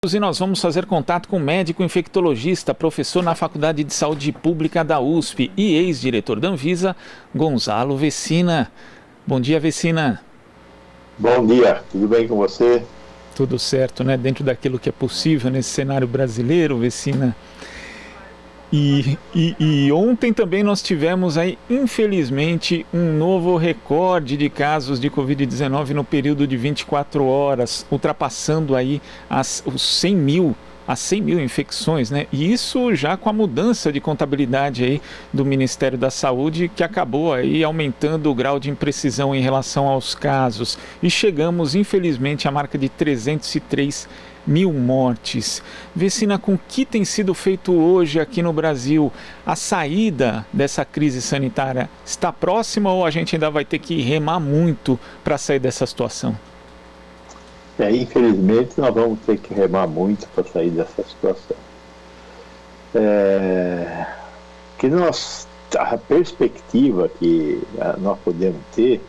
E nós vamos fazer contato com o médico infectologista, professor na Faculdade de Saúde Pública da USP e ex-diretor da Anvisa, Gonzalo Vecina. Bom dia, Vecina. Bom dia, tudo bem com você? Tudo certo, né? Dentro daquilo que é possível nesse cenário brasileiro, Vecina. E ontem também nós tivemos aí, infelizmente, um novo recorde de casos de Covid-19 no período de 24 horas, ultrapassando aí as 100 mil infecções, né? E isso já com a mudança de contabilidade aí do Ministério da Saúde, que acabou aí aumentando o grau de imprecisão em relação aos casos. E chegamos, infelizmente, à marca de 303 mil mortes. Vecina, com o que tem sido feito hoje aqui no Brasil? A saída dessa crise sanitária está próxima ou a gente ainda vai ter que remar muito para sair dessa situação? Infelizmente, nós vamos ter que remar muito para sair dessa situação. A perspectiva que nós podemos ter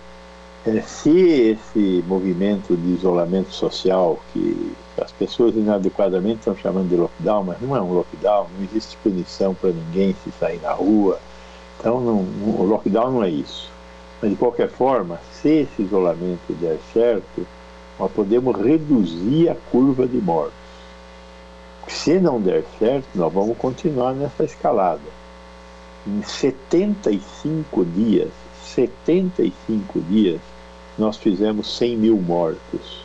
se esse movimento de isolamento social, que as pessoas inadequadamente estão chamando de lockdown, mas não é um lockdown, não existe punição para ninguém se sair na rua, então o lockdown não é isso. Mas de qualquer forma, se esse isolamento der certo, nós podemos reduzir a curva de mortes. Se não der certo, nós vamos continuar nessa escalada. Em 75 dias, nós fizemos 100 mil mortos.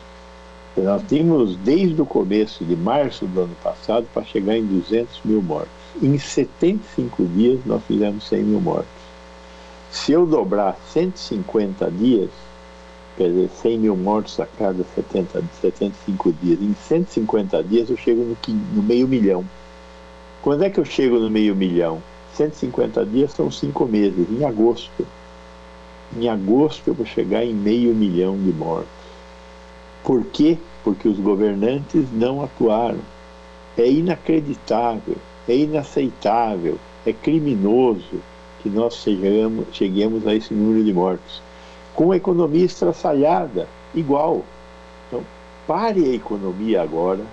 Nós tínhamos desde o começo de março do ano passado para chegar em 200 mil mortos. Em 75 dias nós fizemos 100 mil mortos. Se eu dobrar 150 dias, quer dizer, 100 mil mortos a cada 75 dias, em 150 dias eu chego no meio milhão. Quando é que eu chego no meio milhão? 150 dias são 5 meses, em agosto. Em agosto eu vou chegar em meio milhão de mortos. Por quê? Porque os governantes não atuaram. É inacreditável, é inaceitável, é criminoso que nós cheguemos a esse número de mortos. Com a economia estraçalhada, igual. Então, pare a economia agora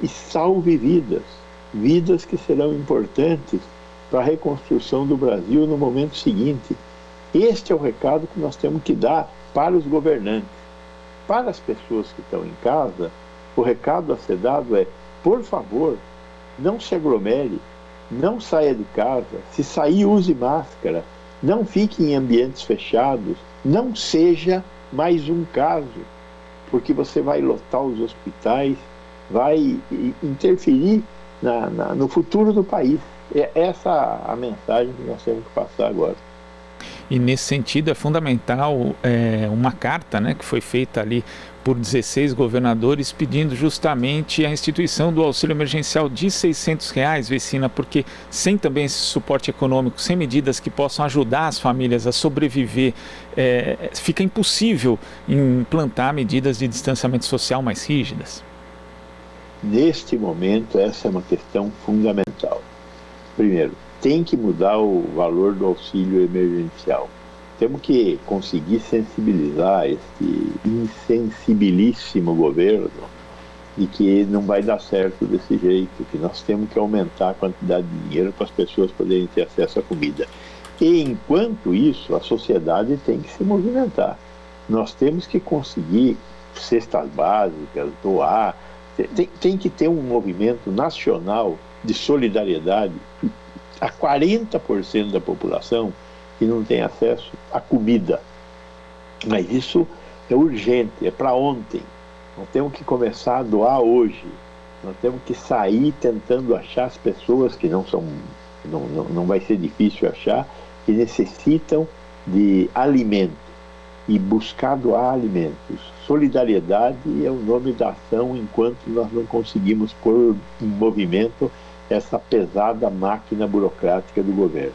e salve vidas. Vidas que serão importantes para a reconstrução do Brasil no momento seguinte. Este é o recado que nós temos que dar para os governantes. Para as pessoas que estão em casa, o recado a ser dado é, por favor, não se aglomere, não saia de casa, se sair use máscara, não fique em ambientes fechados, não seja mais um caso, porque você vai lotar os hospitais, vai interferir no futuro do país. É essa a mensagem que nós temos que passar agora. E nesse sentido é fundamental uma carta, né, que foi feita ali por 16 governadores pedindo justamente a instituição do auxílio emergencial de R$600, Vecina, porque sem também esse suporte econômico, sem medidas que possam ajudar as famílias a sobreviver, fica impossível implantar medidas de distanciamento social mais rígidas. Neste momento, essa é uma questão fundamental. Primeiro, tem que mudar o valor do auxílio emergencial. Temos que conseguir sensibilizar este insensibilíssimo governo de que não vai dar certo desse jeito, que nós temos que aumentar a quantidade de dinheiro para as pessoas poderem ter acesso à comida. E enquanto isso, a sociedade tem que se movimentar. Nós temos que conseguir cestas básicas, doar, tem que ter um movimento nacional de solidariedade a 40% da população que não tem acesso à comida. Mas isso é urgente, é para ontem. Nós temos que começar a doar hoje. Nós temos que sair tentando achar as pessoas que não vai ser difícil achar, que necessitam de alimento e buscar doar alimentos. Solidariedade é o nome da ação enquanto nós não conseguimos pôr em movimento essa pesada máquina burocrática do governo.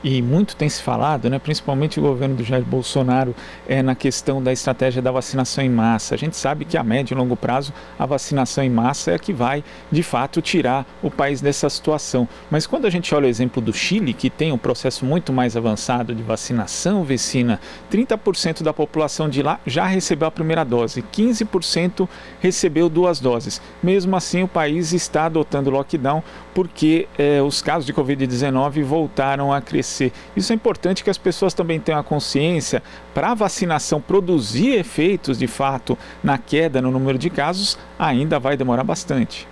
E muito tem se falado, né, principalmente o governo do Jair Bolsonaro, na questão da estratégia da vacinação em massa. A gente sabe que a médio e longo prazo a vacinação em massa é a que vai, de fato, tirar o país dessa situação. Mas quando a gente olha o exemplo do Chile, que tem um processo muito mais avançado de vacinação, Vecina, 30% da população de lá já recebeu a primeira dose, 15% recebeu 2 doses. Mesmo assim, o país está adotando lockdown porque os casos de Covid-19 voltaram a crescer. Isso é importante que as pessoas também tenham a consciência. Para a vacinação produzir efeitos de fato na queda no número de casos, ainda vai demorar bastante.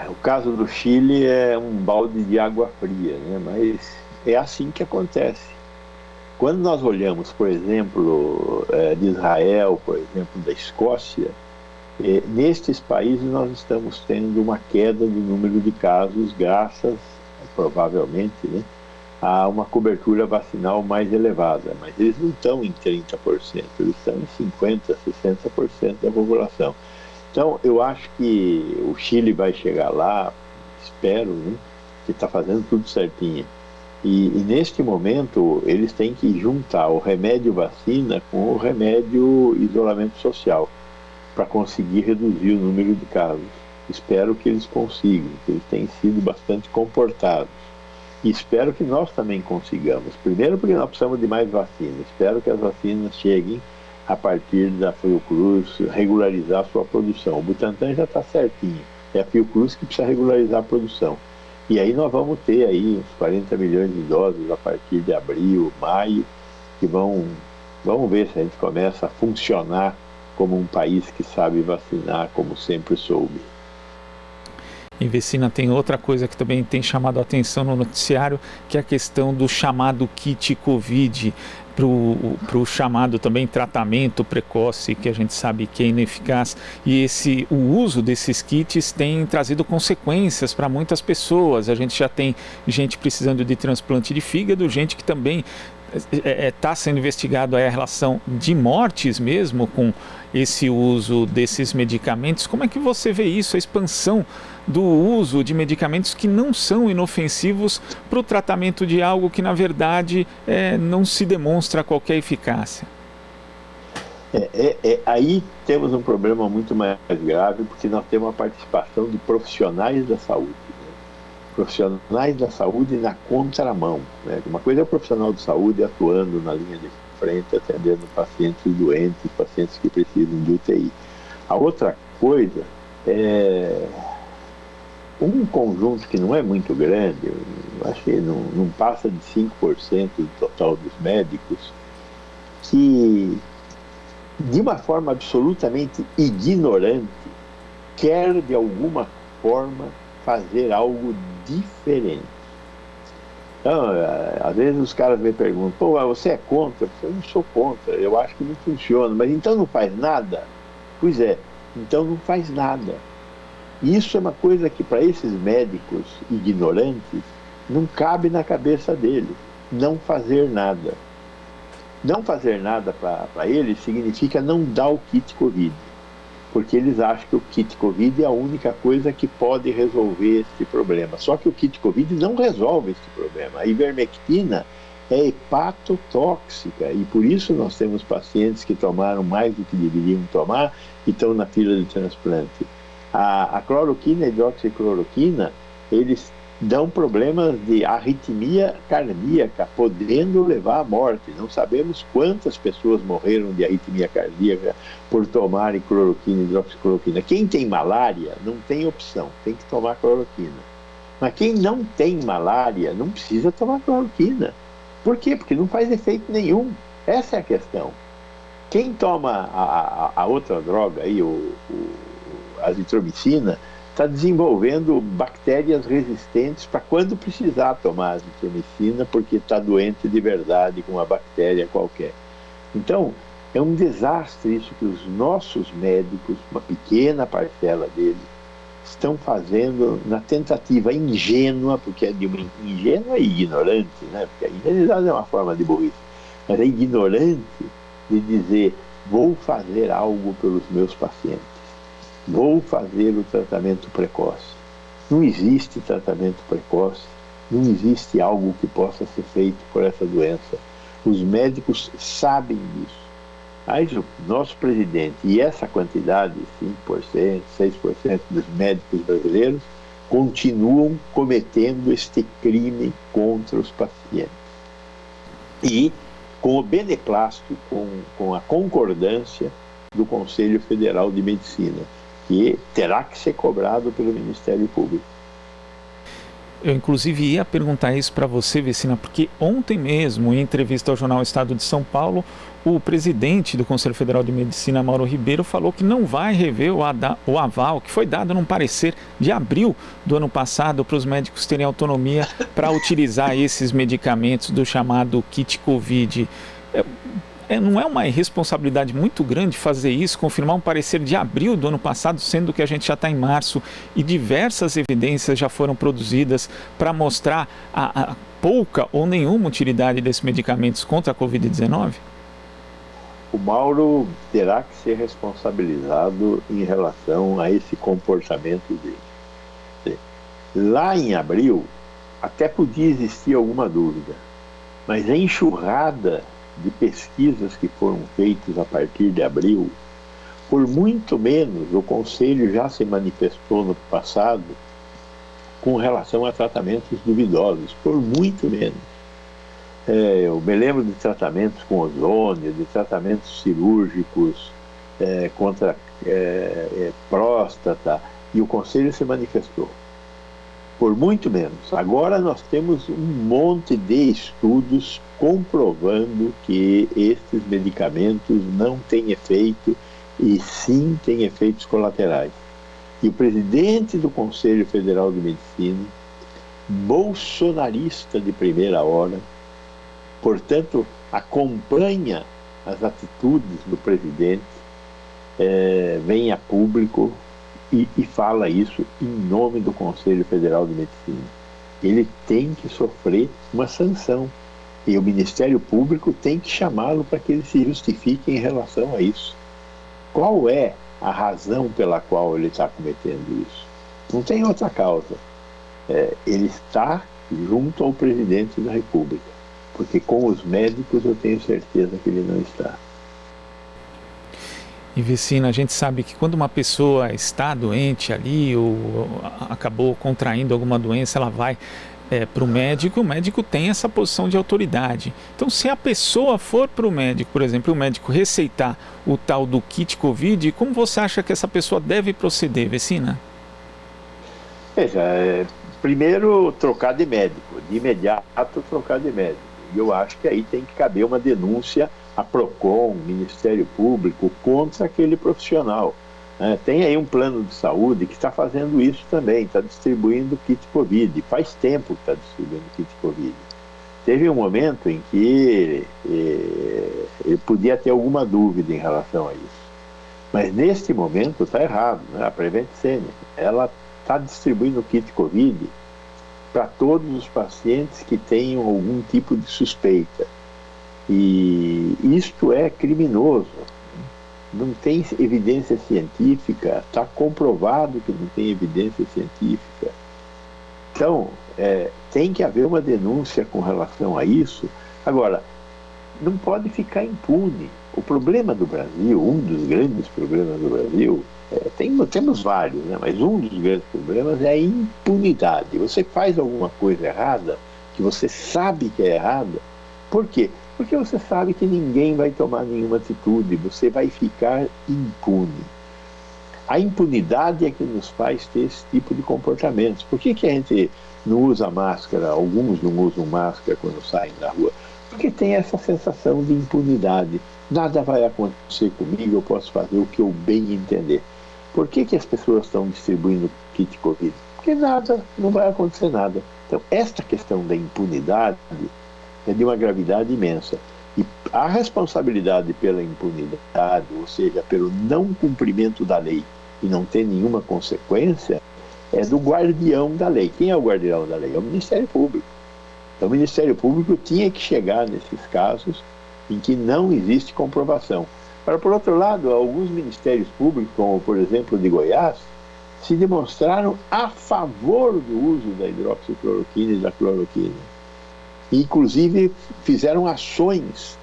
O caso do Chile é um balde de água fria, né? Mas é assim que acontece. Quando nós olhamos, por exemplo, de Israel, por exemplo, da Escócia, nestes países nós estamos tendo uma queda do número de casos graças, provavelmente, né, a uma cobertura vacinal mais elevada. Mas eles não estão em 30%, eles estão em 50%, 60% da população. Então, eu acho que o Chile vai chegar lá, espero, né, que está fazendo tudo certinho. E neste momento, eles têm que juntar o remédio vacina com o remédio isolamento social, para conseguir reduzir o número de casos. Espero que eles consigam, que eles têm sido bastante comportados. E espero que nós também consigamos. Primeiro porque nós precisamos de mais vacinas. Espero que as vacinas cheguem a partir da Fiocruz regularizar a sua produção. O Butantan já está certinho. É a Fiocruz que precisa regularizar a produção. E aí nós vamos ter aí uns 40 milhões de doses a partir de abril, maio, que vamos ver se a gente começa a funcionar como um país que sabe vacinar, como sempre soube. E Vecina, tem outra coisa que também tem chamado a atenção no noticiário, que é a questão do chamado kit Covid, para o chamado também tratamento precoce, que a gente sabe que é ineficaz. E o uso desses kits tem trazido consequências para muitas pessoas. A gente já tem gente precisando de transplante de fígado, gente que também está sendo investigado a relação de mortes mesmo com esse uso desses medicamentos. Como é que você vê isso, a expansão do uso de medicamentos que não são inofensivos para o tratamento de algo que, na verdade, não se demonstra qualquer eficácia? Aí temos um problema muito mais grave, porque nós temos a participação de profissionais da saúde. Profissionais da saúde na contramão, né? Uma coisa é o profissional de saúde atuando na linha de frente, atendendo pacientes doentes, pacientes que precisam de UTI. A outra coisa é um conjunto que não é muito grande, acho que não passa de 5% do total dos médicos, que de uma forma absolutamente ignorante quer de alguma forma fazer algo diferente. Então, às vezes os caras me perguntam, pô, mas você é contra? Eu não sou contra, eu acho que não funciona, mas então não faz nada? Pois é, então não faz nada. E isso é uma coisa que para esses médicos ignorantes não cabe na cabeça deles, não fazer nada. Não fazer nada para eles significa não dar o kit Covid, porque eles acham que o kit Covid é a única coisa que pode resolver esse problema. Só que o kit Covid não resolve esse problema. A ivermectina é hepatotóxica e por isso nós temos pacientes que tomaram mais do que deveriam tomar e estão na fila de transplante. A cloroquina e a hidroxicloroquina, eles dão problemas de arritmia cardíaca, podendo levar à morte. Não sabemos quantas pessoas morreram de arritmia cardíaca por tomarem cloroquina e hidroxicloroquina. Quem tem malária não tem opção, tem que tomar cloroquina. Mas quem não tem malária não precisa tomar cloroquina. Por quê? Porque não faz efeito nenhum. Essa é a questão. Quem toma a outra droga aí, a azitromicina, está desenvolvendo bactérias resistentes para quando precisar tomar azitromicina, porque está doente de verdade com uma bactéria qualquer. Então, é um desastre isso que os nossos médicos, uma pequena parcela deles, estão fazendo na tentativa ingênua, porque é de uma ingênua e ignorante, né? Porque a ingenuidade é uma forma de burrice, mas é ignorante de dizer, vou fazer algo pelos meus pacientes. Vou fazer o tratamento precoce. Não existe tratamento precoce, Não existe algo que possa ser feito por essa doença. Os médicos sabem disso. Mas o nosso presidente e essa quantidade, 5%, 6% dos médicos brasileiros, continuam cometendo este crime contra os pacientes. E com o beneplácito, com a concordância do Conselho Federal de Medicina, que terá que ser cobrado pelo Ministério Público. Eu, inclusive, ia perguntar isso para você, Vecina, porque ontem mesmo, em entrevista ao jornal Estado de São Paulo, o presidente do Conselho Federal de Medicina, Mauro Ribeiro, falou que não vai rever o aval que foi dado num parecer de abril do ano passado para os médicos terem autonomia para utilizar esses medicamentos do chamado kit Covid. Não é uma irresponsabilidade muito grande fazer isso, confirmar um parecer de abril do ano passado, sendo que a gente já está em março e diversas evidências já foram produzidas para mostrar a pouca ou nenhuma utilidade desses medicamentos contra a Covid-19? O Mauro terá que ser responsabilizado em relação a esse comportamento dele. Lá em abril, até podia existir alguma dúvida, mas a enxurrada de pesquisas que foram feitas a partir de abril, por muito menos o Conselho já se manifestou no passado com relação a tratamentos duvidosos, por muito menos. Eu me lembro de tratamentos com ozônio, de tratamentos cirúrgicos contra próstata, e o Conselho se manifestou. Por muito menos. Agora nós temos um monte de estudos comprovando que esses medicamentos não têm efeito e sim têm efeitos colaterais. E o presidente do Conselho Federal de Medicina, bolsonarista de primeira hora, portanto, acompanha as atitudes do presidente, vem a público e fala isso em nome do Conselho Federal de Medicina. Ele tem que sofrer uma sanção. E o Ministério Público tem que chamá-lo para que ele se justifique em relação a isso. Qual é a razão pela qual ele está cometendo isso? Não tem outra causa. Ele está junto ao presidente da República, porque com os médicos eu tenho certeza que ele não está. E, Vecina, a gente sabe que quando uma pessoa está doente ali ou acabou contraindo alguma doença, ela vai para o médico tem essa posição de autoridade. Então, se a pessoa for para o médico, por exemplo, o médico receitar o tal do kit Covid, como você acha que essa pessoa deve proceder, Vecina? Veja, primeiro trocar de médico, de imediato trocar de médico. E eu acho que aí tem que caber uma denúncia a PROCON, Ministério Público, contra aquele profissional. Tem aí um plano de saúde que está fazendo isso também, está distribuindo kit Covid. Faz tempo que está distribuindo kit Covid. Teve um momento em que ele podia ter alguma dúvida em relação a isso. Mas neste momento está errado. A Prevent Senior, ela está distribuindo kit Covid para todos os pacientes que tenham algum tipo de suspeita. E isto é criminoso. Não tem evidência científica, está comprovado que não tem evidência científica. Então, tem que haver uma denúncia com relação a isso. Agora, não pode ficar impune. O problema do Brasil, um dos grandes problemas do Brasil, temos vários, né? Mas um dos grandes problemas é a impunidade. Você faz alguma coisa errada, que você sabe que é errada, por quê? Porque você sabe que ninguém vai tomar nenhuma atitude, você vai ficar impune. A impunidade é que nos faz ter esse tipo de comportamentos. Por que a gente não usa máscara? Alguns não usam máscara quando saem na rua? Porque tem essa sensação de impunidade. Nada vai acontecer comigo, eu posso fazer o que eu bem entender. Por que as pessoas estão distribuindo kit Covid? Porque não vai acontecer nada. Então, esta questão da impunidade é de uma gravidade imensa. E a responsabilidade pela impunidade, ou seja, pelo não cumprimento da lei e não ter nenhuma consequência, é do guardião da lei. Quem é o guardião da lei? É o Ministério Público. Então, o Ministério Público tinha que chegar nesses casos em que não existe comprovação. Por outro lado, alguns ministérios públicos, como por exemplo o de Goiás, se demonstraram a favor do uso da hidroxicloroquina e da cloroquina. Inclusive, fizeram ações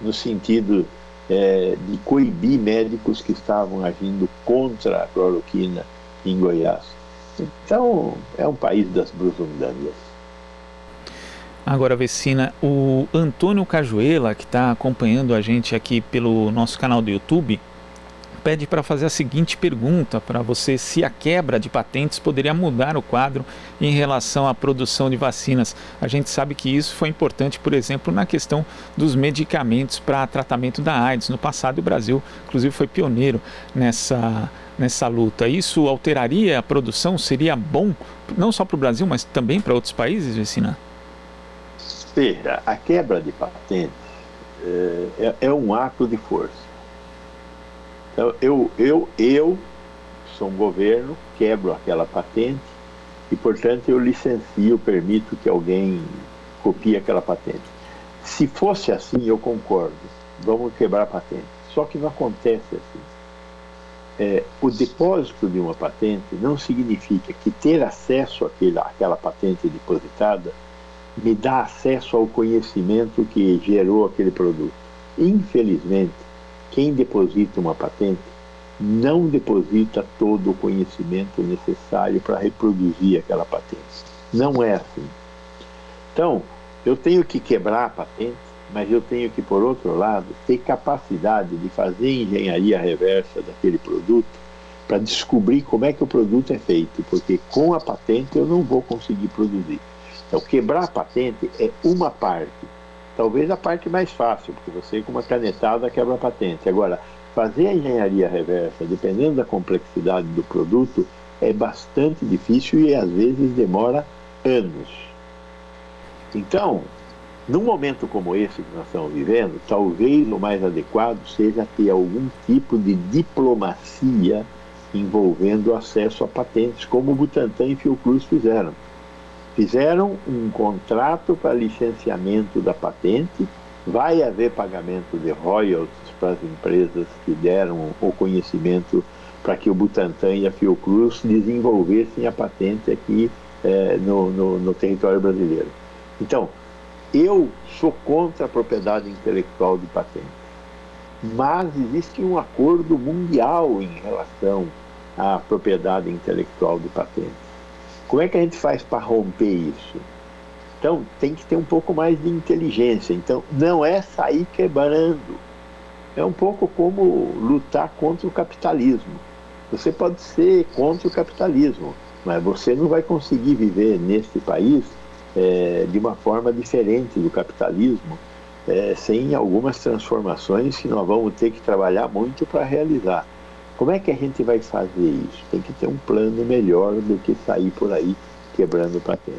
no sentido de coibir médicos que estavam agindo contra a cloroquina em Goiás. Então, é um país das brusundangas. Agora, Vecina, o Antônio Cajuela, que está acompanhando a gente aqui pelo nosso canal do YouTube, pede para fazer a seguinte pergunta para você: se a quebra de patentes poderia mudar o quadro em relação à produção de vacinas. A gente sabe que isso foi importante, por exemplo, na questão dos medicamentos para tratamento da AIDS. No passado, o Brasil, inclusive, foi pioneiro nessa luta. Isso alteraria a produção? Seria bom, não só para o Brasil, mas também para outros países, Vecina? Veja, a quebra de patentes é um ato de força. Então, eu sou um governo, quebro aquela patente e, portanto, eu licencio, permito que alguém copie aquela patente. Se fosse assim, eu concordo, vamos quebrar a patente. Só que não acontece assim. O depósito de uma patente não significa que ter acesso àquela patente depositada me dá acesso ao conhecimento que gerou aquele produto. Infelizmente, quem deposita uma patente não deposita todo o conhecimento necessário para reproduzir aquela patente. Não é assim. Então, eu tenho que quebrar a patente, mas eu tenho que, por outro lado, ter capacidade de fazer engenharia reversa daquele produto para descobrir como é que o produto é feito, porque com a patente eu não vou conseguir produzir. Então, quebrar a patente é uma parte, talvez a parte mais fácil, porque você com uma canetada quebra a patente. Agora, fazer a engenharia reversa, dependendo da complexidade do produto, é bastante difícil e às vezes demora anos. Então, num momento como esse que nós estamos vivendo, talvez o mais adequado seja ter algum tipo de diplomacia envolvendo o acesso a patentes, como o Butantan e Fiocruz fizeram. Fizeram um contrato para licenciamento da patente, vai haver pagamento de royalties para as empresas que deram o conhecimento para que o Butantan e a Fiocruz desenvolvessem a patente aqui no território brasileiro. Então, eu sou contra a propriedade intelectual de patente, mas existe um acordo mundial em relação à propriedade intelectual de patente. Como é que a gente faz para romper isso? Então, tem que ter um pouco mais de inteligência. Então, não é sair quebrando. É um pouco como lutar contra o capitalismo. Você pode ser contra o capitalismo, mas você não vai conseguir viver neste país de uma forma diferente do capitalismo, sem algumas transformações que nós vamos ter que trabalhar muito para realizar. Como é que a gente vai fazer isso? Tem que ter um plano melhor do que sair por aí quebrando patente.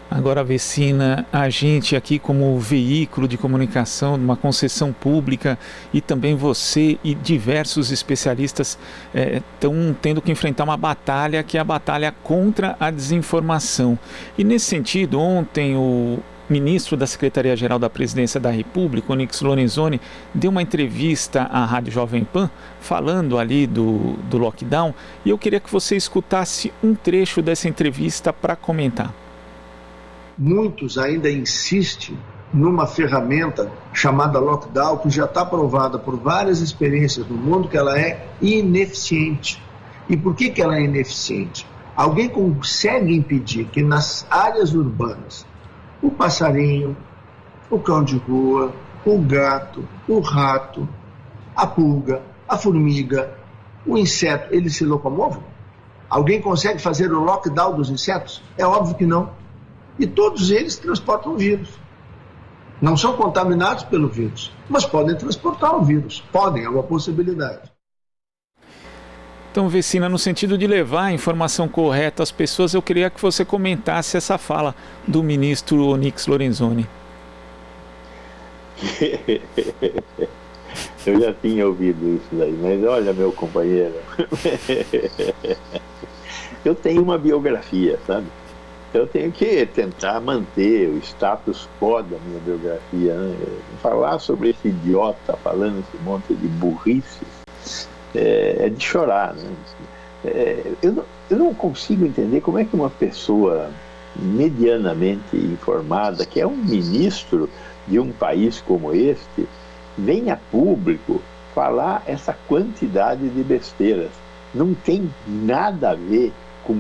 Agora, Vecina, a gente aqui como veículo de comunicação, uma concessão pública, e também você e diversos especialistas estão tendo que enfrentar uma batalha que é a batalha contra a desinformação. E nesse sentido, ontem o ministro da Secretaria-Geral da Presidência da República, Onyx Lorenzoni, deu uma entrevista à Rádio Jovem Pan, falando ali do lockdown, e eu queria que você escutasse um trecho dessa entrevista para comentar. Muitos ainda insistem numa ferramenta chamada lockdown, que já está provada por várias experiências no mundo que ela é ineficiente. E por que ela é ineficiente? Alguém consegue impedir que nas áreas urbanas o passarinho, o cão de rua, o gato, o rato, a pulga, a formiga, o inseto, eles se locomovam? Alguém consegue fazer o lockdown dos insetos? É óbvio que não. E todos eles transportam o vírus. Não são contaminados pelo vírus, mas podem transportar o vírus. Podem, é uma possibilidade. Então, Vecina, no sentido de levar a informação correta às pessoas, eu queria que você comentasse essa fala do ministro Onyx Lorenzoni. Eu já tinha ouvido isso daí, mas olha, meu companheiro, eu tenho uma biografia, sabe? Eu tenho que tentar manter o status quo da minha biografia, né? Falar sobre esse idiota falando esse monte de burrices é de chorar, né? Eu não consigo entender como é que uma pessoa medianamente informada, que é um ministro de um país como este, vem a público falar essa quantidade de besteiras. Não tem nada a ver com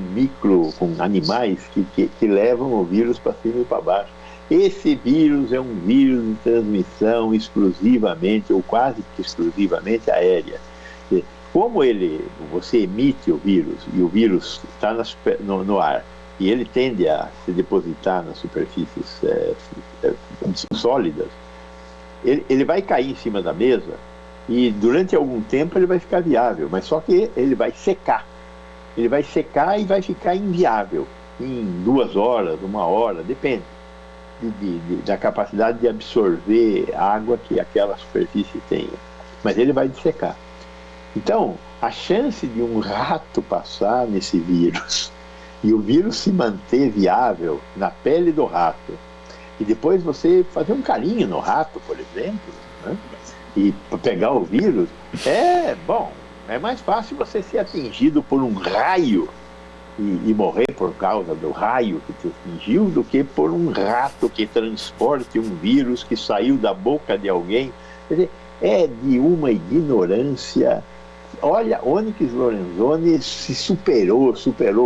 animais que levam o vírus para cima e para baixo. Esse vírus é um vírus de transmissão exclusivamente, ou quase que exclusivamente aérea. Como você emite o vírus, e o vírus está no ar, e ele tende a se depositar nas superfícies sólidas, ele vai cair em cima da mesa, e durante algum tempo ele vai ficar viável, mas só que ele vai secar. Ele vai secar e vai ficar inviável em 2 horas, 1 hora, depende da capacidade de absorver água que aquela superfície tenha. Mas ele vai dissecar. Então, a chance de um rato passar nesse vírus e o vírus se manter viável na pele do rato, e depois você fazer um carinho no rato, por exemplo, né? E pegar o vírus, é mais fácil você ser atingido por um raio e morrer por causa do raio que te atingiu do que por um rato que transporte um vírus que saiu da boca de alguém. Quer dizer, é de uma ignorância. Olha, Onyx Lorenzoni se superou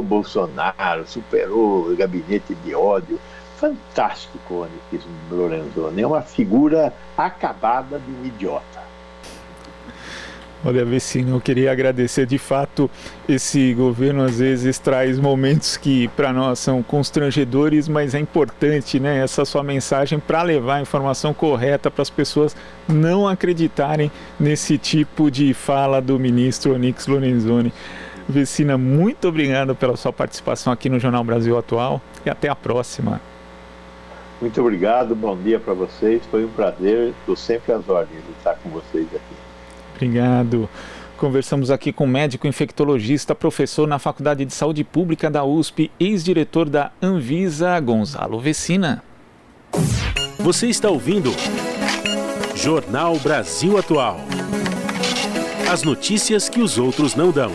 Bolsonaro, superou o gabinete de ódio. Fantástico, Onyx Lorenzoni. É uma figura acabada de um idiota. Olha, Vecina, eu queria agradecer. De fato, esse governo às vezes traz momentos que para nós são constrangedores, mas é importante, né, essa sua mensagem para levar a informação correta para as pessoas não acreditarem nesse tipo de fala do ministro Onyx Lorenzoni. Vecina, muito obrigado pela sua participação aqui no Jornal Brasil Atual e até a próxima. Muito obrigado, bom dia para vocês, foi um prazer, estou sempre às ordens de estar com vocês aqui. Obrigado. Conversamos aqui com o médico infectologista, professor na Faculdade de Saúde Pública da USP, ex-diretor da Anvisa, Gonzalo Vecina. Você está ouvindo Jornal Brasil Atual. As notícias que os outros não dão.